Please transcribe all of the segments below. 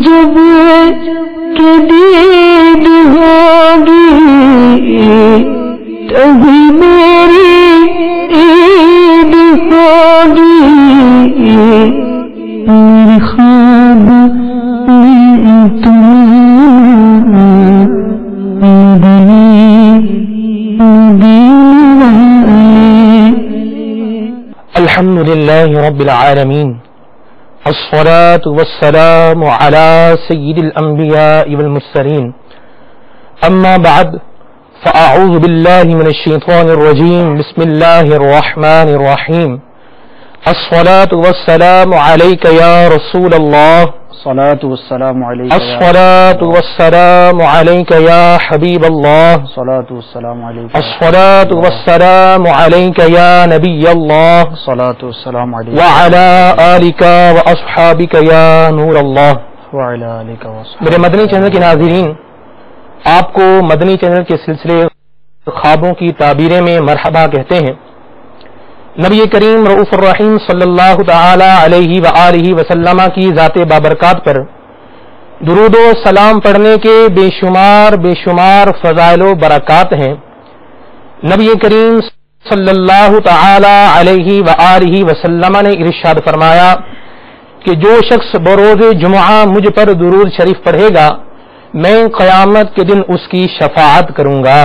جب کہ دید ہوگی تبھی میری عید ہوگی میرے خواب میں تم الحمد للہ رب العالمین الصلاة والسلام على سید الانبیاء والمرسلین اما بعد فاعوذ باللہ من الشیطان الرجیم بسم اللہ الرحمن الرحیم الصلاة والسلام علیک یا رسول اللہ الصلاة والسلام علیک الصلاة والسلام علیک یا حبیب اللہ الصلاة والسلام علیک الصلاة والسلام علیک یا نبی اللہ الصلاة والسلام علیک وعلى آلک واصحابک یا نور اللہ. وعلی آلک واصحابک. میرے مدنی چینل کے ناظرین، آپ کو مدنی چینل کے سلسلے خوابوں کی تعبیریں میں مرحبا کہتے ہیں. نبی کریم رؤوف الرحیم صلی اللہ تعالی علیہ وآلہ وسلم کی ذات بابرکات پر درود و سلام پڑھنے کے بے شمار فضائل و برکات ہیں. نبی کریم صلی اللہ تعالی علیہ وآلہ وسلم نے ارشاد فرمایا کہ جو شخص بروز جمعہ مجھ پر درود شریف پڑھے گا میں قیامت کے دن اس کی شفاعت کروں گا.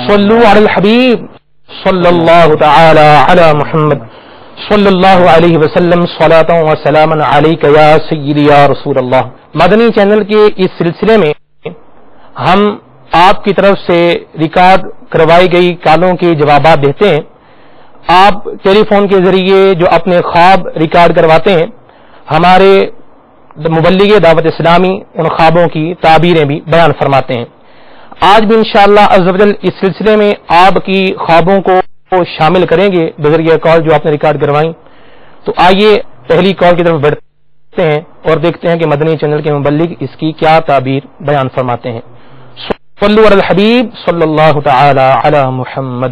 صلو علی الحبیب صلی اللہ تعالی علی محمد صلی اللہ علیہ وسلم صلاۃ و سلام علیک یا سیدی یا رسول اللہ. مدنی چینل کے اس سلسلے میں ہم آپ کی طرف سے ریکارڈ کروائی گئی کالوں کے جوابات دیتے ہیں. آپ ٹیلی فون کے ذریعے جو اپنے خواب ریکارڈ کرواتے ہیں ہمارے مبلغ دعوت اسلامی ان خوابوں کی تعبیریں بھی بیان فرماتے ہیں. آج بھی انشاءاللہ عز و جل اس سلسلے میں آپ کی خوابوں کو شامل کریں گے بذریعہ کال جو آپ نے ریکارڈ کروائیں. تو آئیے پہلی کال کی طرف بڑھتے ہیں اور دیکھتے ہیں کہ مدنی چینل کے مبلغ اس کی کیا تعبیر بیان فرماتے ہیں. صلو علی الحبیب صلی اللہ تعالی علی محمد.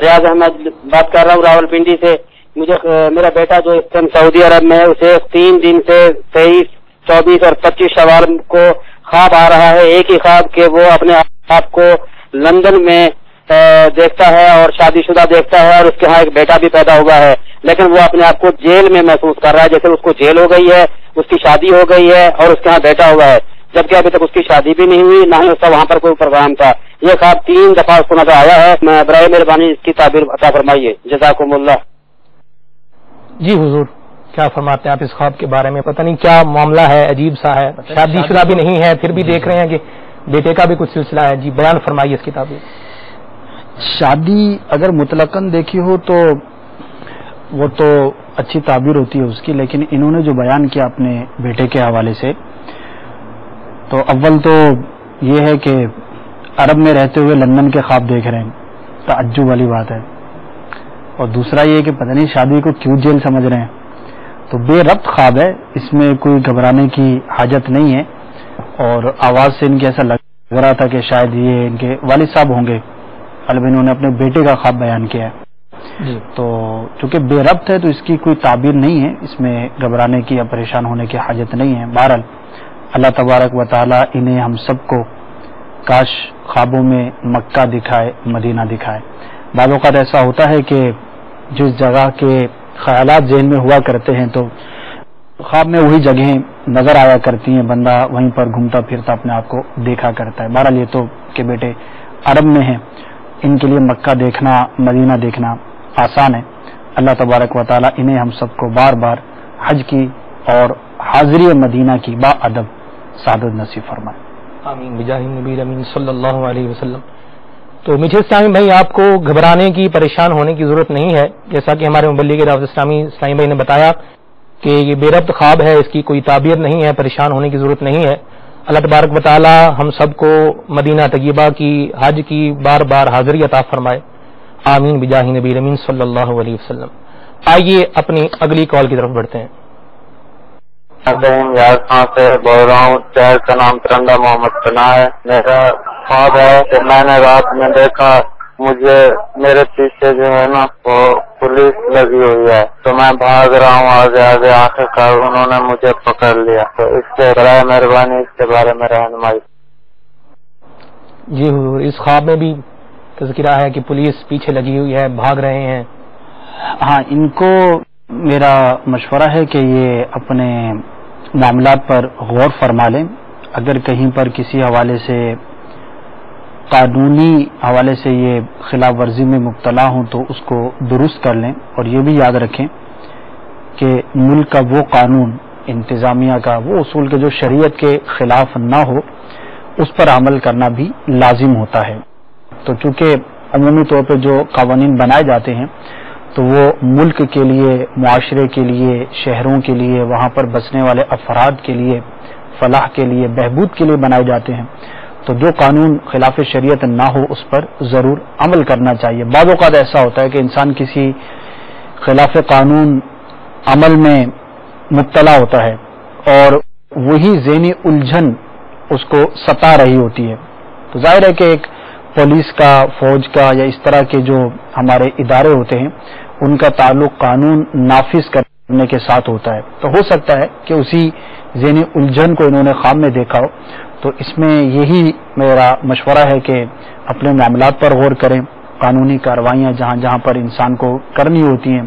ریاض احمد بات کر رہا ہوں راول پنڈی سے. مجھے میرا بیٹا جو اس ٹائم سعودی عرب میں اسے 3 دن سے 23, 24 اور 25 شوال کو خواب آ رہا ہے. ایک ہی خواب کہ وہ اپنے آپ کو لندن میں دیکھتا ہے اور شادی شدہ دیکھتا ہے اور اس کے ہاں ایک بیٹا بھی پیدا ہوا ہے, لیکن وہ اپنے آپ کو جیل میں محسوس کر رہا ہے جیسے اس کو جیل ہو گئی ہے, اس کی شادی ہو گئی ہے اور اس کے ہاں بیٹا ہوا ہے, جبکہ ابھی تک اس کی شادی بھی نہیں ہوئی نہ ہی اس کا وہاں پر کوئی پروگرام تھا. یہ خواب 3 دفعہ اس کو نظر آیا ہے. میں برائے مہربانی اس کی تعبیر عطا فرمائیے. جزاکم اللہ. جی حضور کیا فرماتے ہیں آپ اس خواب کے بارے میں؟ پتہ نہیں کیا معاملہ ہے, عجیب سا ہے. شادی شدہ بھی نہیں ہے پھر بھی دیکھ رہے ہیں کہ بیٹے کا بھی کچھ سلسلہ ہے. جی بیان فرمائیے اس کی تعبیر. شادی اگر مطلقاً دیکھی ہو تو وہ تو اچھی تعبیر ہوتی ہے اس کی, لیکن انہوں نے جو بیان کیا اپنے بیٹے کے حوالے سے تو اول تو یہ ہے کہ عرب میں رہتے ہوئے لندن کے خواب دیکھ رہے ہیں, تعجب والی بات ہے. اور دوسرا یہ کہ پتہ نہیں شادی کو کیوں جیل سمجھ رہے ہیں. تو بے ربط خواب ہے, اس میں کوئی گھبرانے کی حاجت نہیں ہے. اور آواز سے ان کے ایسا لگ رہا تھا کہ شاید یہ ان کے والد صاحب ہوں گے, البتہ انہوں نے اپنے بیٹے کا خواب بیان کیا ہے. تو چونکہ بے ربط ہے تو اس کی کوئی تعبیر نہیں ہے, اس میں گھبرانے کی یا پریشان ہونے کی حاجت نہیں ہے. بہرحال اللہ تبارک و تعالی انہیں ہم سب کو کاش خوابوں میں مکہ دکھائے, مدینہ دکھائے. بعض اوقات ایسا ہوتا ہے کہ جس جگہ کے خیالات ذہن میں ہوا کرتے ہیں تو خواب میں وہی جگہیں نظر آیا کرتی ہیں, بندہ وہیں پر گھومتا پھرتا اپنے آپ کو دیکھا کرتا ہے. بہرحال یہ تو کہ بیٹے عرب میں ہیں, ان کے لیے مکہ دیکھنا مدینہ دیکھنا آسان ہے. اللہ تبارک و تعالی انہیں ہم سب کو بار بار حج کی اور حاضری مدینہ کی با ادب سعادت نصیب فرمائے. آمین بجاہ نبی امین صلی اللہ علیہ وسلم. تو میٹھے اسلامی بھائی آپ کو گھبرانے کی پریشان ہونے کی ضرورت نہیں ہے. جیسا کہ ہمارے مبلغ دعوت اسلامی بھائی نے بتایا کہ یہ بے ربط خواب ہے, اس کی کوئی تعبیر نہیں ہے, پریشان ہونے کی ضرورت نہیں ہے. اللہ تبارک و تعالی ہم سب کو مدینہ طیبہ کی حج کی بار بار حاضری عطا فرمائے. آمین بجاہ نبی امین صلی اللہ علیہ وسلم. آئیے اپنی اگلی کال کی طرف بڑھتے ہیں. سے بول رہا ہوں, شہر کا نام ترنگا محمد سنا ہے. میرا خواب ہے کہ میں نے رات میں دیکھا مجھے میرے پیچھے جو ہے نا وہ پولیس لگی ہوئی ہے، تو میں بھاگ رہا ہوں آگے آگے، آخرکار انہوں نے مجھے پکڑ لیا، تو اس سے برائے مہربانی اس کے بارے میں رہنمائی۔ جی حضور، اس خواب میں بھی تذکرہ ہے کہ پولیس پیچھے لگی ہوئی ہے، بھاگ رہے ہیں۔ ہاں، ان کو میرا مشورہ ہے کہ یہ اپنے معاملات پر غور فرما لیں، اگر کہیں پر کسی حوالے سے قانونی حوالے سے یہ خلاف ورزی میں مبتلا ہوں تو اس کو درست کر لیں، اور یہ بھی یاد رکھیں کہ ملک کا وہ قانون، انتظامیہ کا وہ اصول کے جو شریعت کے خلاف نہ ہو اس پر عمل کرنا بھی لازم ہوتا ہے۔ تو چونکہ عمومی طور پہ جو قوانین بنائے جاتے ہیں تو وہ ملک کے لیے، معاشرے کے لیے، شہروں کے لیے، وہاں پر بسنے والے افراد کے لیے، فلاح کے لیے، بہبود کے لیے بنائے جاتے ہیں، تو جو قانون خلاف شریعت نہ ہو اس پر ضرور عمل کرنا چاہیے۔ بعض اوقات ایسا ہوتا ہے کہ انسان کسی خلاف قانون عمل میں مبتلا ہوتا ہے اور وہی ذہنی الجھن اس کو ستا رہی ہوتی ہے، تو ظاہر ہے کہ ایک پولیس کا، فوج کا یا اس طرح کے جو ہمارے ادارے ہوتے ہیں ان کا تعلق قانون نافذ کرنے کے ساتھ ہوتا ہے، تو ہو سکتا ہے کہ اسی ذہنی الجھن کو انہوں نے خواب میں دیکھا ہو۔ تو اس میں یہی میرا مشورہ ہے کہ اپنے معاملات پر غور کریں، قانونی کارروائیاں جہاں جہاں پر انسان کو کرنی ہوتی ہیں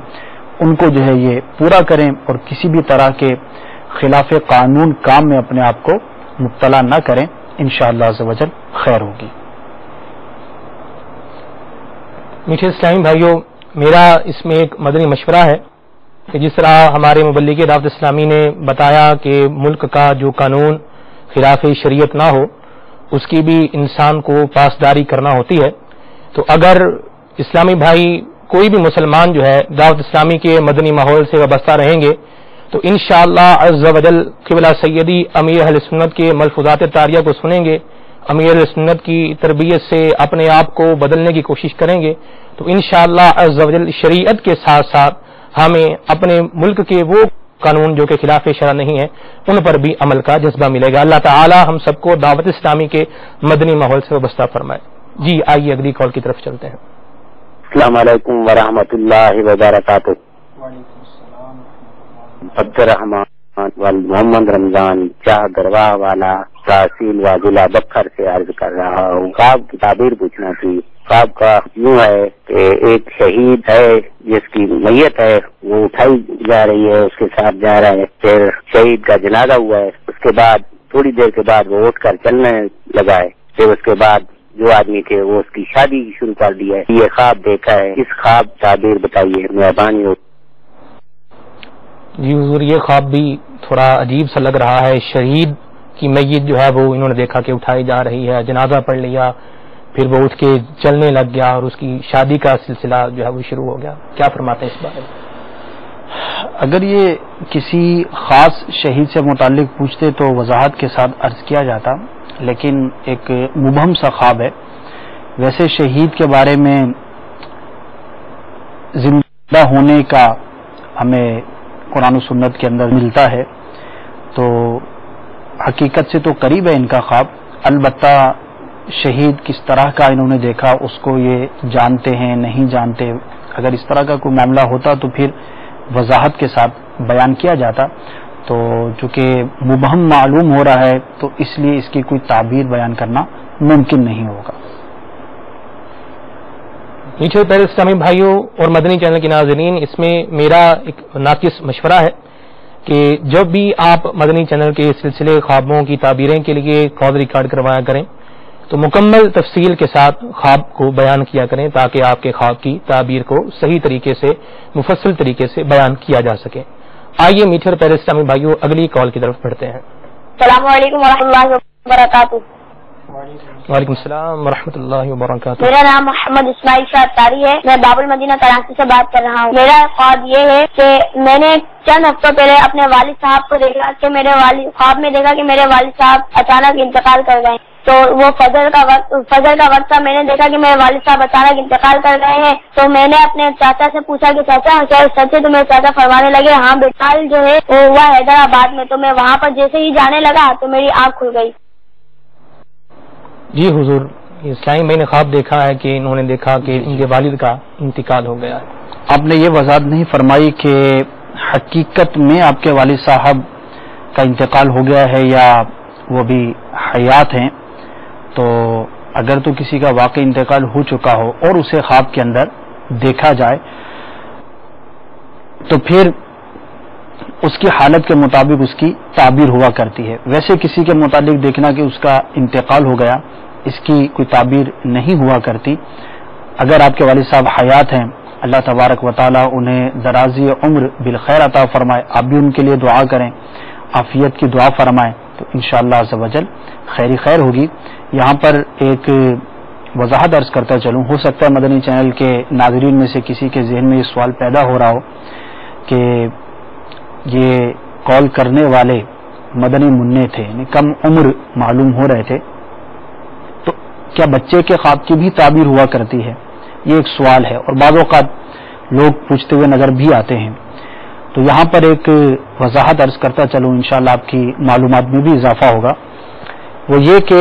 ان کو جو ہے یہ پورا کریں، اور کسی بھی طرح کے خلاف قانون کام میں اپنے آپ کو مبتلا نہ کریں، انشاءاللہ عز و جل خیر ہوگی۔ میٹھے اسلامی بھائیوں، میرا اس میں ایک مدنی مشورہ ہے کہ جس طرح ہمارے مبلغ دعوت اسلامی نے بتایا کہ ملک کا جو قانون خلاف شریعت نہ ہو اس کی بھی انسان کو پاسداری کرنا ہوتی ہے، تو اگر اسلامی بھائی کوئی بھی مسلمان جو ہے دعوت اسلامی کے مدنی ماحول سے وابستہ رہیں گے تو انشاءاللہ عز و جل قبلہ سیدی امیر اہل سنت کے ملفوظات طاریہ کو سنیں گے، امیر اہل سنت کی تربیت سے اپنے آپ کو بدلنے کی کوشش کریں گے، تو انشاءاللہ عز و جل شریعت کے ساتھ ساتھ ہمیں اپنے ملک کے وہ قانون جو کہ خلاف شرع نہیں ہے ان پر بھی عمل کا جذبہ ملے گا۔ اللہ تعالی ہم سب کو دعوت اسلامی کے مدنی ماحول سے وابستہ فرمائے۔ جی آئیے اگلی کال کی طرف چلتے ہیں۔ السلام علیکم ورحمۃ اللہ وبرکاتہ۔ عبدالرحمان محمد رمضان شاہ گرواہ والا تحصیل و ضلع بکھر سے عرض کر رہا ہوں۔ خواب کی تعبیر پوچھنا تھی۔ خواب کا یوں ہے کہ ایک شہید ہے جس کی میت ہے وہ اٹھائی جا رہی ہے، اس کے ساتھ جا رہا ہے، پھر شہید کا جنازہ ہوا ہے، اس کے بعد تھوڑی دیر کے بعد وہ اٹھ کر چلنے لگا ہے، پھر اس کے بعد جو آدمی تھے وہ اس کی شادی شروع کر دی ہے۔ یہ خواب دیکھا ہے، اس خواب تعبیر بتائیے، مہربانی ہو۔ جی حضور، یہ خواب بھی تھوڑا عجیب سا لگ رہا ہے۔ شہید کی میت جو ہے وہ انہوں نے دیکھا کہ اٹھائی جا رہی ہے، جنازہ پڑھ لیا، پھر وہ اٹھ کے چلنے لگ گیا اور اس کی شادی کا سلسلہ جو ہے وہ شروع ہو گیا۔ کیا فرماتے ہیں اس بارے میں؟ اگر یہ کسی خاص شہید سے متعلق پوچھتے تو وضاحت کے ساتھ عرض کیا جاتا، لیکن ایک مبہم سا خواب ہے۔ ویسے شہید کے بارے میں زندہ ہونے کا ہمیں قرآن و سنت کے اندر ملتا ہے، تو حقیقت سے تو قریب ہے ان کا خواب۔ البتہ شہید کس طرح کا انہوں نے دیکھا اس کو یہ جانتے ہیں نہیں جانتے، اگر اس طرح کا کوئی معاملہ ہوتا تو پھر وضاحت کے ساتھ بیان کیا جاتا، تو چونکہ مبہم معلوم ہو رہا ہے تو اس لیے اس کی کوئی تعبیر بیان کرنا ممکن نہیں ہوگا۔ میٹھے پیارے اسلامی بھائیوں اور مدنی چینل کے ناظرین، اس میں میرا ایک ناقص مشورہ ہے کہ جب بھی آپ مدنی چینل کے سلسلے خوابوں کی تعبیریں کے لیے کال ریکارڈ کروایا کریں تو مکمل تفصیل کے ساتھ خواب کو بیان کیا کریں تاکہ آپ کے خواب کی تعبیر کو صحیح طریقے سے، مفصل طریقے سے بیان کیا جا سکے۔ آئیے میٹھے پیارے اسلامی بھائیوں اگلی کال کی طرف بڑھتے ہیں۔ السلام علیکم ورحمۃ اللہ وبرکاتہ۔ وعلیکم السلام ورحمۃ اللہ وبرکاتہ۔ میرا نام محمد اسماعیل شاہ اتاری ہے، میں باب المدینہ کراچی سے بات کر رہا ہوں۔ میرا خواب یہ ہے کہ میں نے چند ہفتوں پہلے اپنے والد صاحب کو دیکھا کہ خواب میں دیکھا کہ میرے والد صاحب اچانک انتقال کر گئے، تو وہ فجر کا وقت تھا، میں نے دیکھا کہ میرے والد صاحب اچانک انتقال کر گئے ہیں، تو میں نے اپنے چاچا سے پوچھا کہ چاچا کیا سچ ہے؟ تو میرے چاچا فرمانے لگے ہاں بیٹا جو ہے وہ ہوا حیدرآباد میں، تو میں وہاں پر جیسے ہی جانے لگا تو میری آنکھ کھل گئی۔ جی حضور، اسلامی بھائی نے خواب دیکھا ہے کہ انہوں نے دیکھا کہ ان کے والد کا انتقال ہو گیا ہے. آپ نے یہ وضاحت نہیں فرمائی کہ حقیقت میں آپ کے والد صاحب کا انتقال ہو گیا ہے یا وہ بھی حیات ہیں. تو اگر تو کسی کا واقعی انتقال ہو چکا ہو اور اسے خواب کے اندر دیکھا جائے تو پھر اس کی حالت کے مطابق اس کی تعبیر ہوا کرتی ہے. ویسے کسی کے متعلق دیکھنا کہ اس کا انتقال ہو گیا، اس کی کوئی تعبیر نہیں ہوا کرتی. اگر آپ کے والد صاحب حیات ہیں، اللہ تبارک و تعالی انہیں درازی عمر بالخیر عطا فرمائے. آپ بھی ان کے لیے دعا کریں، عافیت کی دعا فرمائیں، تو انشاءاللہ عز و جل خیر خیر ہوگی. یہاں پر ایک وضاحت عرض کرتا چلوں، ہو سکتا ہے مدنی چینل کے ناظرین میں سے کسی کے ذہن میں یہ سوال پیدا ہو رہا ہو کہ یہ کال کرنے والے مدنی منع تھے، یعنی کم عمر معلوم ہو رہے تھے، تو کیا بچے کے خواب کی بھی تعبیر ہوا کرتی ہے؟ یہ ایک سوال ہے اور بعض اوقات لوگ پوچھتے ہوئے نظر بھی آتے ہیں. تو یہاں پر ایک وضاحت عرض کرتا چلوں، انشاءاللہ آپ کی معلومات میں بھی اضافہ ہوگا. وہ یہ کہ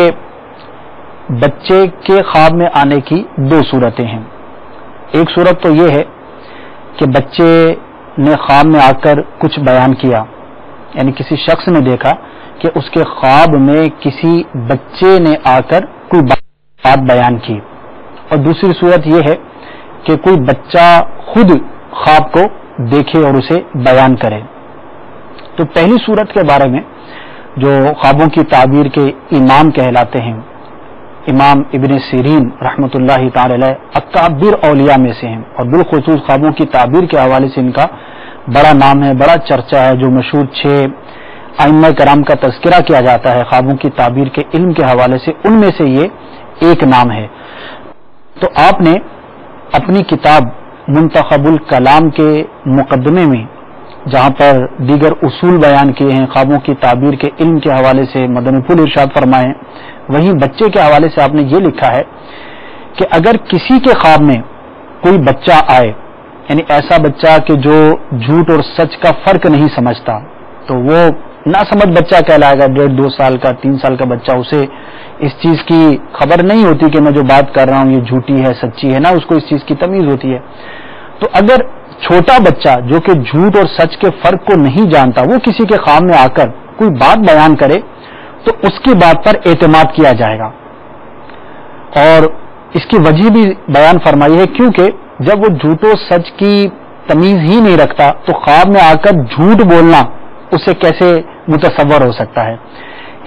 بچے کے خواب میں آنے کی دو صورتیں ہیں. ایک صورت تو یہ ہے کہ بچے نے خواب میں آ کر کچھ بیان کیا، یعنی کسی شخص نے دیکھا کہ اس کے خواب میں کسی بچے نے آ کر کوئی بات بیان کی. اور دوسری صورت یہ ہے کہ کوئی بچہ خود خواب کو دیکھے اور اسے بیان کرے. تو پہلی صورت کے بارے میں جو خوابوں کی تعبیر کے امام کہلاتے ہیں، امام ابن سیرین رحمۃ اللہ تعالی علیہ اکابر اولیاء میں سے ہیں، اور بالخصوص خوابوں کی تعبیر کے حوالے سے ان کا بڑا نام ہے، بڑا چرچا ہے. جو مشہور 6 ائمہ کرام کا تذکرہ کیا جاتا ہے خوابوں کی تعبیر کے علم کے حوالے سے، ان میں سے یہ ایک نام ہے. تو آپ نے اپنی کتاب منتخب الکلام کے مقدمے میں جہاں پر دیگر اصول بیان کیے ہیں خوابوں کی تعبیر کے علم کے حوالے سے، مدنی پھول ارشاد فرمائے ہیں، وہیں بچے کے حوالے سے آپ نے یہ لکھا ہے کہ اگر کسی کے خواب میں کوئی بچہ آئے، یعنی ایسا بچہ کہ جو جھوٹ اور سچ کا فرق نہیں سمجھتا، تو وہ نہ سمجھ بچہ کہلائے گا. 1.5-2 سال کا 3 سال کا بچہ، اسے اس چیز کی خبر نہیں ہوتی کہ میں جو بات کر رہا ہوں یہ جھوٹی ہے سچی ہے، نہ اس کو اس چیز کی تمیز ہوتی ہے. تو اگر چھوٹا بچہ جو کہ جھوٹ اور سچ کے فرق کو نہیں جانتا، وہ کسی کے خواب میں آ کر کوئی بات بیان کرے تو اس کی بات پر اعتماد کیا جائے گا. اور اس کی وجہ بھی بیان فرمائی ہے، کیونکہ جب وہ جھوٹ و سچ کی تمیز ہی نہیں رکھتا تو خواب میں آ کر جھوٹ بولنا اسے کیسے متصور ہو سکتا ہے.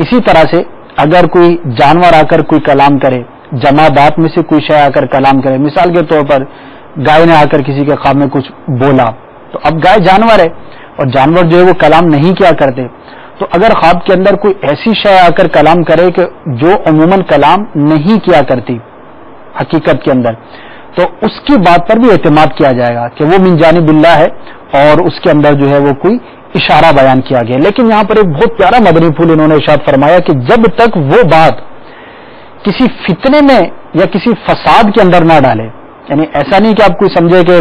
اسی طرح سے اگر کوئی جانور آ کر کوئی کلام کرے، جمادات میں سے کوئی شے آ کر کلام کرے، مثال کے طور پر گائے نے آ کر کسی کے خواب میں کچھ بولا، تو اب گائے جانور ہے اور جانور جو ہے وہ کلام نہیں کیا کرتے. تو اگر خواب کے اندر کوئی ایسی شے آ کر کلام کرے کہ جو عموماً کلام نہیں کیا کرتی حقیقت کے اندر، تو اس کی بات پر بھی اعتماد کیا جائے گا کہ وہ من جانب اللہ ہے اور اس کے اندر جو ہے وہ کوئی اشارہ بیان کیا گیا. لیکن یہاں پر ایک بہت پیارا مدنی پھول انہوں نے ارشاد فرمایا کہ جب تک وہ بات کسی فتنے میں یا کسی فساد کے اندر نہ ڈالے، یعنی ایسا نہیں کہ آپ کوئی سمجھے کہ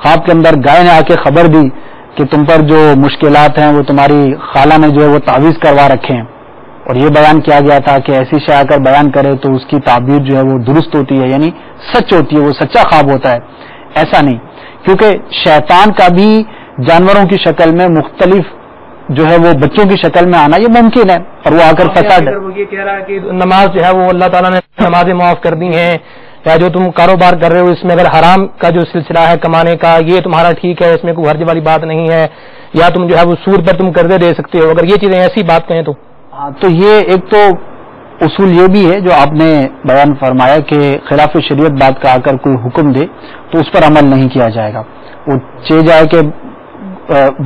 خواب کے اندر گائے نے آ کے خبر دی کہ تم پر جو مشکلات ہیں وہ تمہاری خالہ نے جو ہے وہ تعویذ کروا رکھے ہیں، اور یہ بیان کیا گیا تھا کہ ایسی شے آ کر بیان کرے تو اس کی تعبیر جو ہے وہ درست ہوتی ہے، یعنی سچ ہوتی ہے، وہ سچا خواب ہوتا ہے. ایسا نہیں، کیونکہ شیطان کا بھی جانوروں کی شکل میں مختلف جو ہے وہ بچوں کی شکل میں آنا یہ ممکن ہے، اور وہ آ کر فساد. وہ یہ کہہ رہا ہے کہ نماز جو ہے وہ اللہ تعالیٰ نے نمازیں معاف کر دی ہیں، یا جو تم کاروبار کر رہے ہو اس میں اگر حرام کا جو سلسلہ ہے کمانے کا یہ تمہارا ٹھیک ہے، اس میں کوئی حرج والی بات نہیں ہے، یا تم جو ہے وہ سود پر تم قرضے دے سکتے ہو، اگر یہ چیزیں ایسی بات کہیں تو تو یہ ایک تو اصول یہ بھی ہے جو آپ نے بیان فرمایا کہ خلاف شریعت بات کا آ کر کوئی حکم دے تو اس پر عمل نہیں کیا جائے گا. وہ چاہے جائے کہ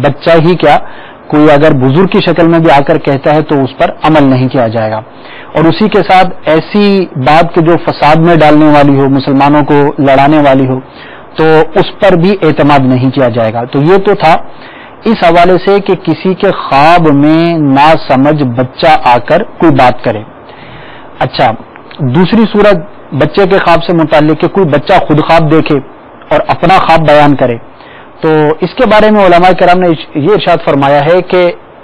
بچہ ہی کیا کوئی اگر بزرگ کی شکل میں بھی آ کر کہتا ہے تو اس پر عمل نہیں کیا جائے گا. اور اسی کے ساتھ ایسی بات کہ جو فساد میں ڈالنے والی ہو، مسلمانوں کو لڑانے والی ہو، تو اس پر بھی اعتماد نہیں کیا جائے گا. تو یہ تو تھا اس حوالے سے کہ کسی کے خواب میں نا سمجھ بچہ آ کر کوئی بات کرے. اچھا، دوسری صورت بچے کے خواب سے متعلق کہ کوئی بچہ خود خواب دیکھے اور اپنا خواب بیان کرے. تو اس کے بارے میں علماء کرام نے یہ ارشاد فرمایا ہے کہ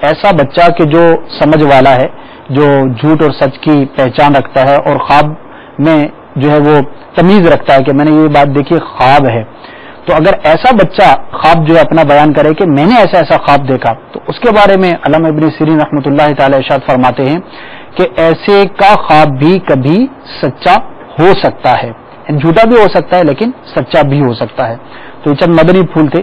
ایسا بچہ کہ جو سمجھ والا ہے، جو جھوٹ اور سچ کی پہچان رکھتا ہے اور خواب میں جو ہے وہ تمیز رکھتا ہے کہ میں نے یہ بات دیکھی خواب ہے. تو اگر ایسا بچہ خواب جو ہے اپنا بیان کرے کہ میں نے ایسا خواب دیکھا، تو اس کے بارے میں علامہ ابن سیرین رحمۃ اللہ تعالی ارشاد فرماتے ہیں کہ ایسے کا خواب بھی کبھی سچا ہو سکتا ہے، جھوٹا بھی ہو سکتا ہے لیکن سچا بھی ہو سکتا ہے. تو یہ چند مدنی پھول تھے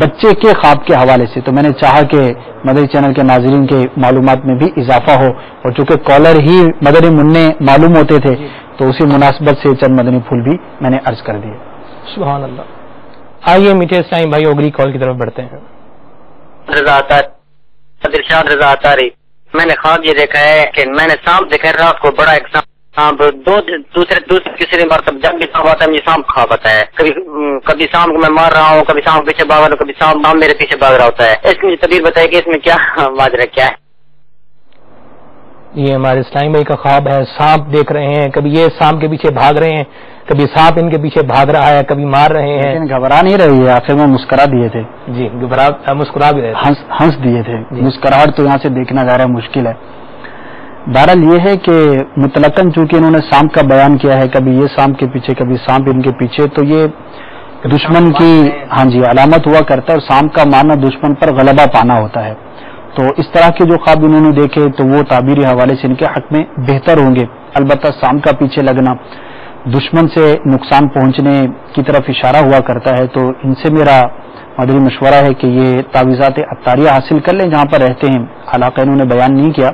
بچے کے خواب کے حوالے سے. تو میں نے چاہا کہ مدنی چینل کے ناظرین کے معلومات میں بھی اضافہ ہو، اور چونکہ کالر ہی مدنی منع معلوم ہوتے تھے تو اسی مناسبت سے چند مدنی پھول بھی میں نے عرض کر دیے. سبحان اللہ. آئیے میٹھے اسلام بھائی اگلی کال کی طرف بڑھتے ہیں. رضا اطاری، میں نے خواب یہ دیکھا ہے کہ میں نے سانپ دیکھا ہے رات کو، بڑا ایک سانپ، دوسرے کسی مرتبہ جب بھی سانپ آتا ہے مجھے سانپ خواب آتا ہے. کبھی سانپ کو میں مار رہا ہوں، کبھی سانپ پیچھے بھاگ رہا ہوں، کبھی سانپ میرے پیچھے بھاگ رہا ہوتا ہے. اس کی مجھے تبیر بتائے کہ اس میں کیا ماجرا کیا ہے. یہ ہمارے اسلام بھائی کا خواب ہے، سانپ دیکھ رہے ہیں، کبھی یہ سانپ کے پیچھے بھاگ رہے ہیں، کبھی سانپ ان کے پیچھے بھاگ رہا ہے، کبھی مار رہے ہیں. لیکن گھبرا نہیں رہی ہے، آخر میں مسکرا دیے تھے. جی مسکرا بھی رہے تھے، ہنس دیے تھے. مسکراہٹ تو یہاں سے دیکھنا ظاہر مشکل ہے. بہرحال یہ ہے کہ مطلقاً چونکہ انہوں نے سانپ کا بیان کیا ہے، کبھی یہ سانپ کے پیچھے کبھی سانپ ان کے پیچھے، تو یہ دشمن کی علامت ہوا کرتا ہے، اور سانپ کا مارنا دشمن پر غلبہ پانا ہوتا ہے. تو اس طرح کے جو خواب انہوں نے دیکھے تو وہ تعبیری حوالے سے ان کے حق میں بہتر ہوں گے. البتہ سانپ کا پیچھے لگنا دشمن سے نقصان پہنچنے کی طرف اشارہ ہوا کرتا ہے. تو ان سے میرا مدنی مشورہ ہے کہ یہ تعویذات عطاریہ حاصل کر لیں جہاں پر رہتے ہیں. علاقہ انہوں نے بیان نہیں کیا،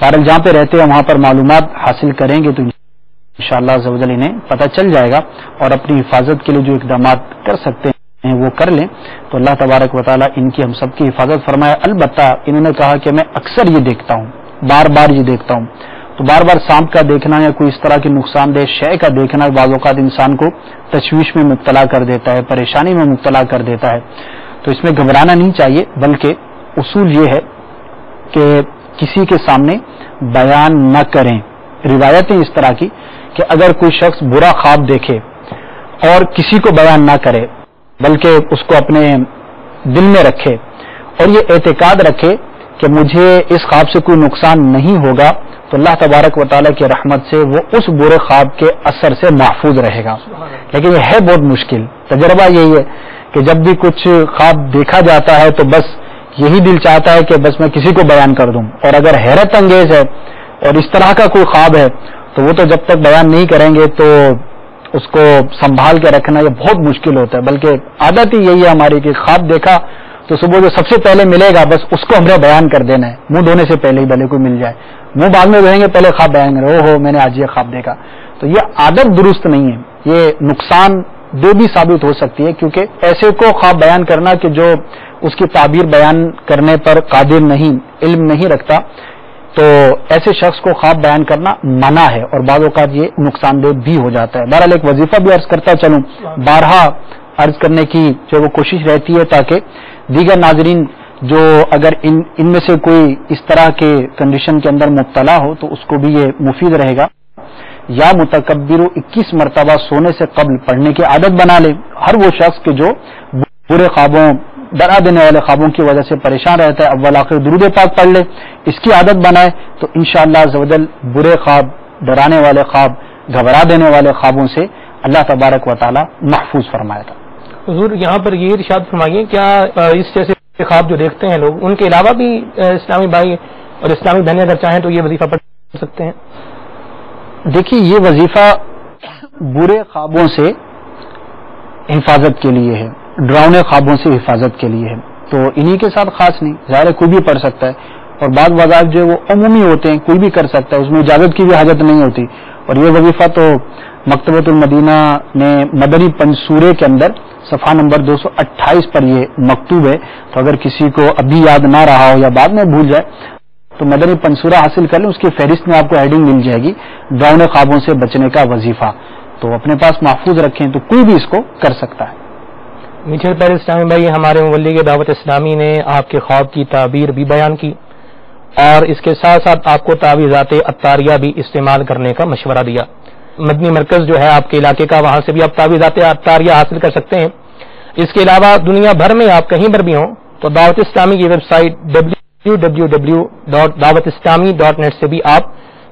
بہرحال جہاں پہ رہتے ہیں وہاں پر معلومات حاصل کریں گے تو انشاءاللہ عز و جل انہیں پتہ چل جائے گا، اور اپنی حفاظت کے لیے جو اقدامات کر سکتے ہیں وہ کر لیں. تو اللہ تبارک و تعالیٰ ان کی ہم سب کی حفاظت فرمائے. البتہ انہوں نے کہا کہ میں اکثر یہ دیکھتا ہوں، بار بار یہ دیکھتا ہوں. تو بار بار سانپ کا دیکھنا یا کوئی اس طرح کی نقصان دہ شے کا دیکھنا بعض اوقات انسان کو تشویش میں مبتلا کر دیتا ہے، پریشانی میں مبتلا کر دیتا ہے. تو اس میں گھبرانا نہیں چاہیے، بلکہ اصول یہ ہے کہ کسی کے سامنے بیان نہ کریں. روایتیں اس طرح کی کہ اگر کوئی شخص برا خواب دیکھے اور کسی کو بیان نہ کرے بلکہ اس کو اپنے دل میں رکھے اور یہ اعتقاد رکھے کہ مجھے اس خواب سے کوئی نقصان نہیں ہوگا، تو اللہ تبارک و تعالیٰ کی رحمت سے وہ اس برے خواب کے اثر سے محفوظ رہے گا. لیکن یہ ہے بہت مشکل. تجربہ یہی ہے کہ جب بھی کچھ خواب دیکھا جاتا ہے تو بس یہی دل چاہتا ہے کہ بس میں کسی کو بیان کر دوں، اور اگر حیرت انگیز ہے اور اس طرح کا کوئی خواب ہے تو وہ تو جب تک بیان نہیں کریں گے تو اس کو سنبھال کے رکھنا یہ بہت مشکل ہوتا ہے. بلکہ عادت ہی یہی ہے ہماری کہ خواب دیکھا تو صبح جو سب سے پہلے ملے گا بس اس کو ہمیں بیان کر دینا ہے، منہ دھونے سے پہلے ہی بھلے کوئی مل جائے. منہ بعد میں دھوئیں گے، پہلے خواب بیان کریں، او ہو میں نے آج یہ خواب دیکھا. تو یہ عادت درست نہیں ہے، یہ نقصان دہ بھی ثابت ہو سکتی ہے، کیونکہ ایسے کو خواب بیان کرنا کہ جو اس کی تعبیر بیان کرنے پر قادر نہیں، علم نہیں رکھتا، تو ایسے شخص کو خواب بیان کرنا منع ہے، اور بعض اوقات یہ نقصان دہ بھی ہو جاتا ہے. بہرحال ایک وظیفہ بھی عرض کرتا چلوں، بارہا عرض کرنے کی جو وہ کوشش رہتی ہے تاکہ دیگر ناظرین جو اگر ان میں سے کوئی اس طرح کے کنڈیشن کے اندر مبتلا ہو تو اس کو بھی یہ مفید رہے گا. یا متکبر 21 مرتبہ سونے سے قبل پڑھنے کی عادت بنا لے. ہر وہ شخص کے جو برے خوابوں، ڈرا دینے والے خوابوں کی وجہ سے پریشان رہتا ہے، اول آخر درود پاک پڑھ لے، اس کی عادت بنائے تو انشاءاللہ عز و جل برے خواب، ڈرانے والے خواب، گھبرا دینے والے خوابوں سے اللہ تبارک و تعالی محفوظ فرمائے گا. حضور یہاں پر یہ ارشاد فرمائیے، کیا اس جیسے خواب جو دیکھتے ہیں لوگ، ان کے علاوہ بھی اسلامی بھائی اور اسلامی بہنیں اگر چاہیں تو یہ وظیفہ پڑھ سکتے ہیں؟ دیکھیے یہ وظیفہ برے خوابوں سے حفاظت کے لیے ہے، ڈراؤنے خوابوں سے حفاظت کے لیے ہے. تو انہی کے ساتھ خاص نہیں، ظاہر ہے کوئی بھی پڑھ سکتا ہے، اور بعض وظائف جو وہ عمومی ہوتے ہیں، کوئی بھی کر سکتا ہے، اس میں اجازت کی بھی حاجت نہیں ہوتی. اور یہ وظیفہ تو مکتبۃ المدینہ نے مدنی پنصورے کے اندر صفحہ نمبر 228 پر یہ مکتوب ہے. تو اگر کسی کو ابھی یاد نہ رہا ہو یا بعد میں بھول جائے تو مدنی پنصورہ حاصل کر لیں، اس کی فہرست میں آپ کو ہیڈنگ مل جائے گی، ڈراؤنے خوابوں سے بچنے کا وظیفہ. تو اپنے پاس محفوظ رکھیں تو کوئی بھی اس کو کر سکتا ہے. میٹھے پیارے اسلامی بھائی، ہمارے مبلغ دعوت اسلامی نے آپ کے خواب کی تعبیر بھی بیان کی اور اس کے ساتھ ساتھ آپ کو تعویذات عطاریہ بھی استعمال کرنے کا مشورہ دیا. مدنی مرکز جو ہے آپ کے علاقے کا، وہاں سے بھی آپ تعویذات عطاریہ حاصل کر سکتے ہیں. اس کے علاوہ دنیا بھر میں آپ کہیں پر بھی ہوں تو دعوت اسلامی کی ویب سائٹ www.dawatislami.net سے بھی آپ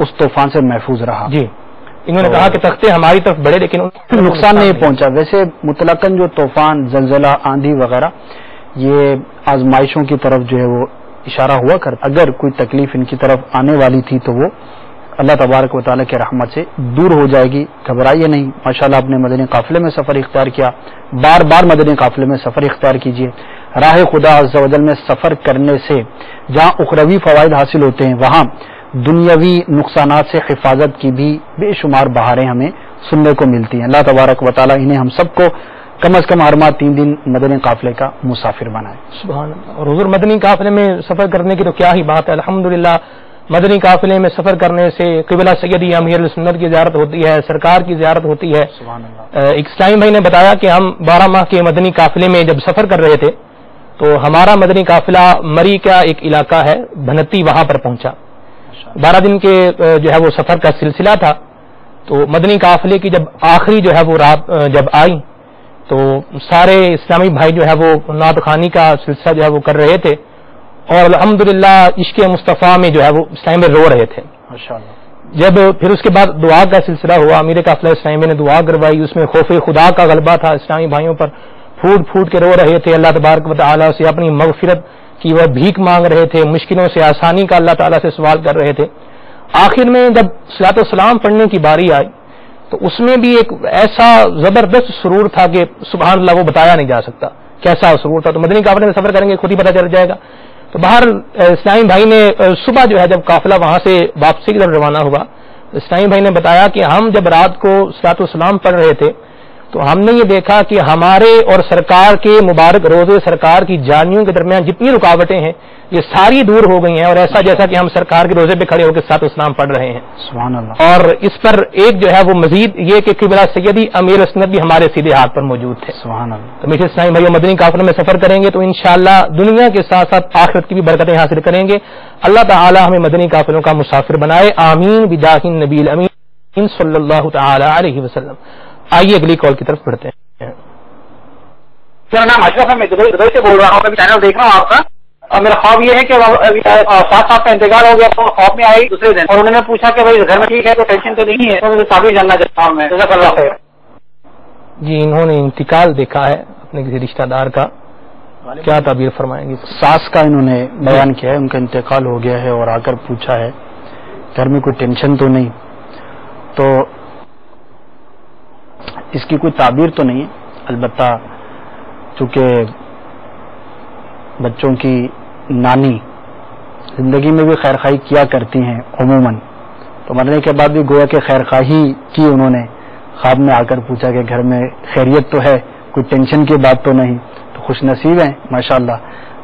اس طوفان سے محفوظ رہا. جی انہوں نے کہا کہ تختے ہماری طرف بڑھے لیکن نقصان نہیں پہنچا. ویسے مطلقاً جو طوفان، زلزلہ، آندھی وغیرہ یہ آزمائشوں کی طرف جو ہے وہ اشارہ ہوا کرتا. اگر کوئی تکلیف ان کی طرف آنے والی تھی تو وہ اللہ تبارک و تعالیٰ کے رحمت سے دور ہو جائے گی. گھبرائیے نہیں. ماشاءاللہ آپ نے مدنی قافلے میں سفر اختیار کیا. بار بار مدنی قافلے میں سفر اختیار کیجیے. راہ خدا عز و جل میں سفر کرنے سے جہاں اخروی فوائد حاصل ہوتے ہیں وہاں دنیاوی نقصانات سے حفاظت کی بھی بے شمار بہاریں ہمیں سننے کو ملتی ہیں. اللہ تبارک و تعالیٰ انہیں ہم سب کو کم از کم ہر ماہ 3 دن مدنی قافلے کا مسافر بنائے. سبحان اللہ. اور حضور مدنی قافلے میں سفر کرنے کی تو کیا ہی بات ہے. الحمدللہ مدنی قافلے میں سفر کرنے سے قبلہ سیدی امیر السنت کی زیارت ہوتی ہے، سرکار کی زیارت ہوتی ہے. سبحان اللہ. ایک اسلام بھائی نے بتایا کہ ہم 12 ماہ کے مدنی قافلے میں جب سفر کر رہے تھے تو ہمارا مدنی قافلہ مری کا ایک علاقہ ہے بھنتی، وہاں پر پہنچا. 12 دن کے جو ہے وہ سفر کا سلسلہ تھا. تو مدنی قافلے کی جب آخری جو ہے وہ رات جب آئی تو سارے اسلامی بھائی جو ہے وہ نعت خوانی کا سلسلہ جو ہے وہ کر رہے تھے اور الحمدللہ عشق مصطفیٰ میں جو ہے وہ اسلام میں رو رہے تھے. ماشاءاللہ. جب پھر اس کے بعد دعا کا سلسلہ ہوا، امیر قافلہ اسلامی نے دعا کروائی. اس میں خوف خدا کا غلبہ تھا. اسلامی بھائیوں پر پھوٹ پھوٹ کے رو رہے تھے. اللہ تبارک و تعالیٰ سے اپنی مغفرت کی وہ بھیک مانگ رہے تھے. مشکلوں سے آسانی کا اللہ تعالیٰ سے سوال کر رہے تھے. آخر میں جب صلاۃ والسلام پڑھنے کی باری آئی تو اس میں بھی ایک ایسا زبردست سرور تھا کہ سبحان اللہ وہ بتایا نہیں جا سکتا کیسا سرور تھا. تو مدنی قافلے میں سفر کریں گے خود ہی پتہ چل جائے گا. تو باہر اسلامی بھائی نے صبح جو ہے جب قافلہ وہاں سے واپسی کی طرف روانہ ہوا اسلامی بھائی نے بتایا کہ ہم جب رات کو صلاۃ والسلام پڑھ رہے تھے تو ہم نے یہ دیکھا کہ ہمارے اور سرکار کے مبارک روزے سرکار کی جانیوں کے درمیان جتنی رکاوٹیں ہیں یہ ساری دور ہو گئی ہیں اور ایسا جیسا کہ ہم سرکار کے روزے پہ کھڑے ہو کے صلاۃ والسلام پڑھ رہے ہیں. سبحان اللہ. اور اس پر ایک جو ہے وہ مزید یہ کہ قبلہ سیدی امیر السنت بھی ہمارے سیدھے ہاتھ پر موجود تھے. سبحان اللہ. تو میٹھے اسلامی بھائیوں مدنی قافلے میں سفر کریں گے تو انشاءاللہ دنیا کے ساتھ ساتھ آخرت کی بھی برکتیں حاصل کریں گے. اللہ تعالی ہمیں مدنی قافلوں کا مسافر بنائے. آمین بجاہ النبی الامین صلی اللہ تعالی علیہ وسلم. آئیے اگلی کال کی طرف بڑھتے ہیں. میرا نام اشرف ہے، میں دبئی سے بول رہا ہوں. میں چینل دیکھ رہا ہوں آپ کا اور میرا خواب یہ ہے کہ 7 صاحب کا انتقال ہو گیا تو خواب میں آئی دوسرے دن اور انہوں نے پوچھا کہ بھائی گھر میں ٹھیک ہے تو ٹینشن تو نہیں ہے. تو مجھے تعبیر جاننا چاہتا ہوں میں. جزاک اللہ خیر. جی انہوں نے انتقال دیکھا ہے اپنے کسی رشتہ دار کا، کیا تعبیر فرمائیں گے؟ ساس کا انہوں نے بیان کیا ہے، ان کا انتقال ہو گیا ہے اور آ کر پوچھا ہے گھر میں کوئی ٹینشن تو نہیں. تو اس کی کوئی تعبیر تو نہیں ہے، البتہ چونکہ بچوں کی نانی زندگی میں بھی خیرخواہی کیا کرتی ہیں عموماً، تو مرنے کے بعد بھی گویا کہ خیرخواہی کی انہوں نے. خواب میں آ کر پوچھا کہ گھر میں خیریت تو ہے، کوئی ٹینشن کی بات تو نہیں. تو خوش نصیب ہیں ماشاءاللہ.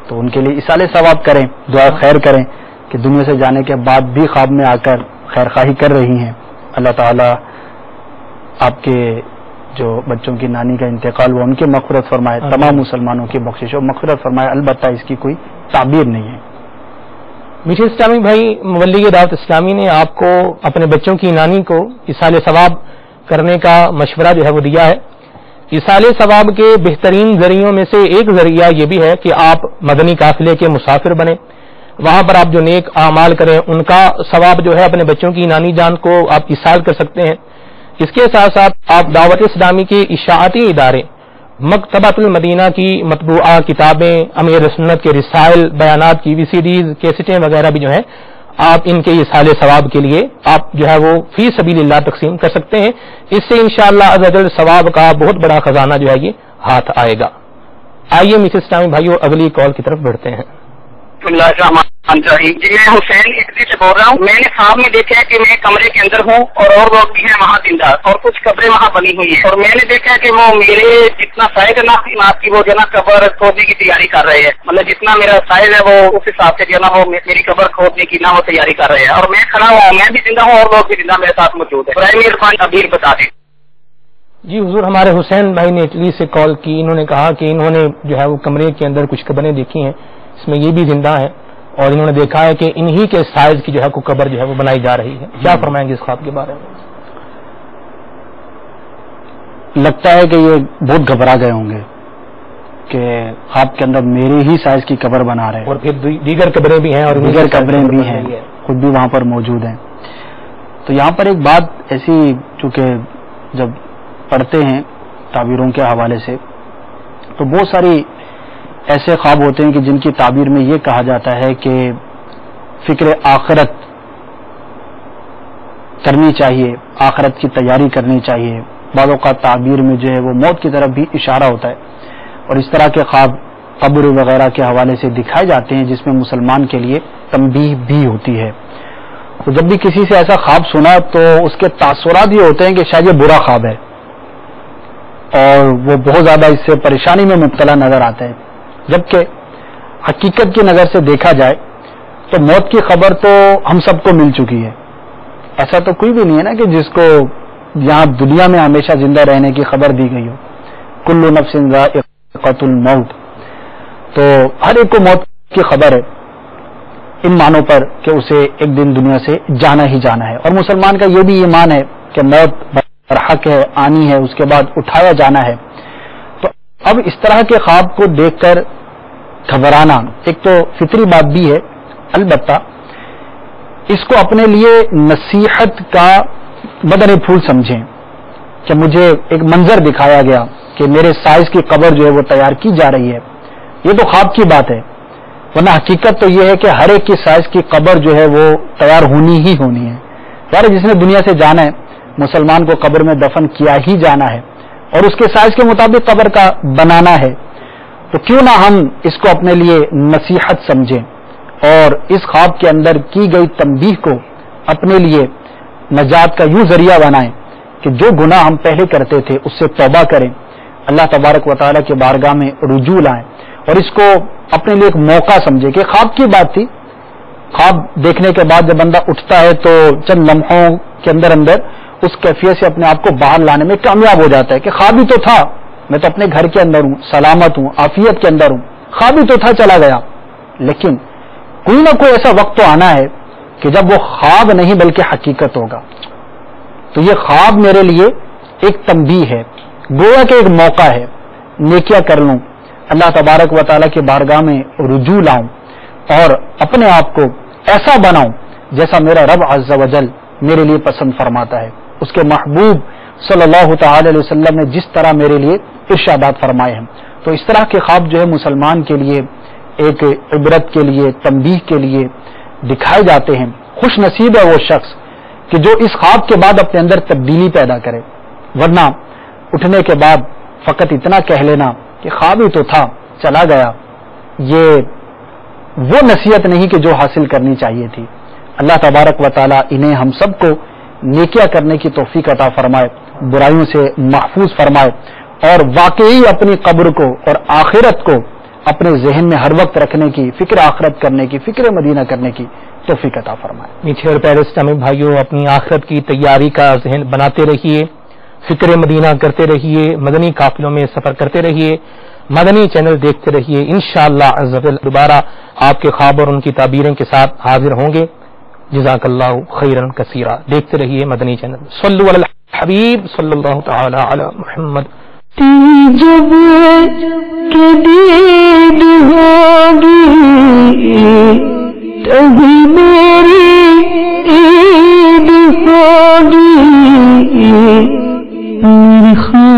تو ان کے لیے اصالِ ثواب کریں، دعا خیر کریں کہ دنیا سے جانے کے بعد بھی خواب میں آ کر خیرخواہی کر رہی ہیں. اللہ تعالیٰ آپ کے جو بچوں کی نانی کا انتقال ہوا ان کی مغفرت فرمائے، تمام مسلمانوں کی بخشش اور مغفرت فرمائے. البتہ اس کی کوئی تعبیر نہیں ہے. میٹھے اسلامی بھائی مبلغ دعوت اسلامی نے آپ کو اپنے بچوں کی نانی کو ایصال ثواب کرنے کا مشورہ جو ہے وہ دیا ہے. ایصال ثواب کے بہترین ذریعوں میں سے ایک ذریعہ یہ بھی ہے کہ آپ مدنی قافلے کے مسافر بنیں. وہاں پر آپ جو نیک اعمال کریں ان کا ثواب جو ہے اپنے بچوں کی نانی جان کو آپ ایصال کر سکتے ہیں. اس کے ساتھ ساتھ آپ دعوت اسلامی کے اشاعتی ادارے مکتبۃ المدینہ کی مطبوعہ کتابیں، امیر سنت کے رسائل، بیانات کی VCDs، کیسٹیں وغیرہ بھی جو ہیں آپ ان کے ایصال ثواب کے لیے آپ جو ہے وہ فی سبیل اللہ تقسیم کر سکتے ہیں. اس سے انشاءاللہ عز و جل ثواب کا بہت بڑا خزانہ جو ہے یہ ہاتھ آئے گا. آئیے میٹھے اسلامی بھائیوں اگلی کال کی طرف بڑھتے ہیں. جی میں حسین اٹلی سے بول رہا ہوں. میں نے خواب میں دیکھا ہے کہ میں کمرے کے اندر ہوں اور لوگ بھی ہیں وہاں زندہ اور کچھ قبریں وہاں بنی ہوئی ہیں اور میں نے دیکھا کہ وہ میرے جتنا سائز ہے نا آپ کی وہ جو نا قبر کھودنے کی تیاری کر رہے ہیں. مطلب جتنا میرا سائز ہے وہ اس حساب سے جو نا وہ میری قبر کھودنے کی نا وہ تیاری کر رہے ہیں اور میں کھڑا ہوا ہوں. میں بھی زندہ ہوں اور لوگ بھی زندہ میرے ساتھ موجود ہے. برائے مہربانی تعبیر بتا دیں. جی حضور ہمارے حسین بھائی نے اٹلی سے کال کی. انہوں نے کہا کہ انہوں نے جو ہے وہ کمرے کے اندر کچھ قبریں دیکھی ہیں، اس میں یہ بھی زندہ ہے اور انہوں نے دیکھا ہے کہ انہی کے سائز کی جو ہے کوئی قبر جو ہے وہ بنائی جا رہی ہے. کیا فرمائیں گے اس خواب کے بارے میں؟ لگتا ہے کہ یہ بہت گھبرا گئے ہوں گے کہ خواب کے اندر میرے ہی سائز کی قبر بنا رہے ہیں اور پھر دیگر قبریں بھی ہیں اور دیگر قبریں بھی ہیں، خود بھی وہاں پر موجود ہیں. تو یہاں پر ایک بات ایسی، چونکہ جب پڑھتے ہیں تعبیروں کے حوالے سے تو بہت ساری ایسے خواب ہوتے ہیں کہ جن کی تعبیر میں یہ کہا جاتا ہے کہ فکر آخرت کرنی چاہیے، آخرت کی تیاری کرنی چاہیے. بعض اوقات تعبیر میں جو ہے وہ موت کی طرف بھی اشارہ ہوتا ہے، اور اس طرح کے خواب قبر وغیرہ کے حوالے سے دکھائے جاتے ہیں جس میں مسلمان کے لیے تنبیہ بھی ہوتی ہے. تو جب بھی کسی سے ایسا خواب سنا تو اس کے تاثرات یہ ہوتے ہیں کہ شاید یہ برا خواب ہے اور وہ بہت زیادہ اس سے پریشانی میں مبتلا نظر آتا ہے، جبکہ حقیقت کی نظر سے دیکھا جائے تو موت کی خبر تو ہم سب کو مل چکی ہے. ایسا تو کوئی بھی نہیں ہے نا کہ جس کو یہاں دنیا میں ہمیشہ زندہ رہنے کی خبر دی گئی ہو. کل نفس ذائقۃ الموت، تو ہر ایک کو موت کی خبر ہے ان معنوں پر کہ اسے ایک دن دنیا سے جانا ہی جانا ہے. اور مسلمان کا یہ بھی ایمان ہے کہ موت برحق ہے، آنی ہے، اس کے بعد اٹھایا جانا ہے. تو اب اس طرح کے خواب کو دیکھ کر گھبرانا ایک تو فطری بات بھی ہے، البتہ اس کو اپنے لیے نصیحت کا مدنی پھول سمجھیں کہ مجھے ایک منظر دکھایا گیا کہ میرے سائز کی قبر جو ہے وہ تیار کی جا رہی ہے. یہ تو خواب کی بات ہے، ورنہ حقیقت تو یہ ہے کہ ہر ایک کی سائز کی قبر جو ہے وہ تیار ہونی ہی ہونی ہے. یار جس نے دنیا سے جانا ہے، مسلمان کو قبر میں دفن کیا ہی جانا ہے اور اس کے سائز کے مطابق قبر کا بنانا ہے. تو کیوں نہ ہم اس کو اپنے لیے نصیحت سمجھیں اور اس خواب کے اندر کی گئی تنبیہ کو اپنے لیے نجات کا یوں ذریعہ بنائیں کہ جو گناہ ہم پہلے کرتے تھے اس سے توبہ کریں، اللہ تبارک و تعالیٰ کے بارگاہ میں رجوع لائیں اور اس کو اپنے لیے ایک موقع سمجھے کہ خواب کی بات تھی. خواب دیکھنے کے بعد جب بندہ اٹھتا ہے تو چند لمحوں کے اندر اس کیفیت سے اپنے آپ کو باہر لانے میں کامیاب ہو جاتا ہے کہ خواب ہی تو تھا، میں تو اپنے گھر کے اندر ہوں، سلامت ہوں، عافیت کے اندر ہوں، خواب ہی تو تھا، چلا گیا. لیکن کوئی نہ کوئی ایسا وقت تو آنا ہے کہ جب وہ خواب نہیں بلکہ حقیقت ہوگا. تو یہ خواب میرے لیے ایک تنبیہ ہے، گویا کہ ایک موقع ہے، نیکیاں کر لوں، اللہ تبارک و تعالیٰ کی بارگاہ میں رجوع لاؤں اور اپنے آپ کو ایسا بناؤں جیسا میرا رب عز و جل میرے لیے پسند فرماتا ہے. اس کے محبوب صلی اللہ تعالی علیہ وسلم نے جس طرح میرے لیے ارشادات فرمائے ہیں. تو اس طرح کے خواب جو ہے مسلمان کے لیے ایک عبرت کے لیے، تنبیہ کے لیے دکھائے جاتے ہیں. خوش نصیب ہے وہ شخص کہ جو اس خواب کے بعد اپنے اندر تبدیلی پیدا کرے، ورنہ اٹھنے کے بعد فقط اتنا کہہ لینا کہ خواب ہی تو تھا، چلا گیا، یہ وہ نصیحت نہیں کہ جو حاصل کرنی چاہیے تھی. اللہ تبارک و تعالی انہیں ہم سب کو نیکیاں کرنے کی توفیق عطا فرمائے، برائیوں سے محفوظ فرمائے اور واقعی اپنی قبر کو اور آخرت کو اپنے ذہن میں ہر وقت رکھنے کی، فکر آخرت کرنے کی، فکر مدینہ کرنے کی توفیق عطا فرمائے. میٹھے اور پیارے اسلامی بھائیوں، اپنی آخرت کی تیاری کا ذہن بناتے رہیے، فکر مدینہ کرتے رہیے، مدنی قافلوں میں سفر کرتے رہیے، مدنی چینل دیکھتے رہیے. انشاءاللہ عز و جل دوبارہ آپ کے خواب اور ان کی تعبیریں کے ساتھ حاضر ہوں گے. جزاک اللہ خیرا کثیرا. دیکھتے رہیے مدنی چینل. صلو علی الحبیب صلی اللہ تعالی علی محمد. جب کہ دید ہوگی تبھی میری عید ہوگی. میرے